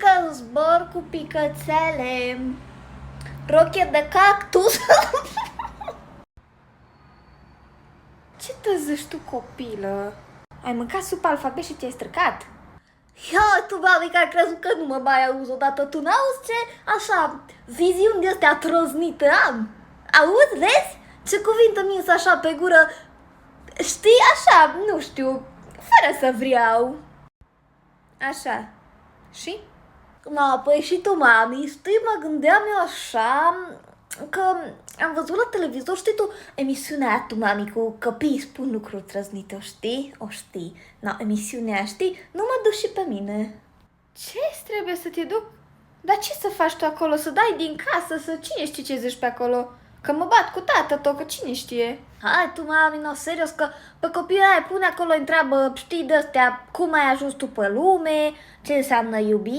mică zbor cu picățele. Roche de cactus. Ce te zici tu, copilă? Ai mâncat supa alfabet și ți-ai stricat? Ia, tu, mami, că ai crezut că nu mă mai auzi odată. Tu n-auzi ce, așa, viziuni de-astea trăznite am? Auzi, vezi? Ce cuvinte mi așa pe gură, știi, așa, nu știu, fără să vreau. Așa. Și? No, păi și tu, mami, știi, mă gândeam eu așa, că am văzut la televizor, știi tu, emisiunea aia, tu, mami, cu copiii spun lucruri trăznite, o știi? O știi. No, emisiunea, știi, nu mă duc și pe mine. Ce trebuie să te duc? Dar ce să faci tu acolo? Să dai din casă? Să cine știe ce zici pe acolo? Că mă bat cu tata tău, că cine știe? Hai tu, mami, no, serios, că pe copiii aia pune acolo, întreabă, știi, de-astea, cum ai ajuns tu pe lume, ce înseamnă iubire.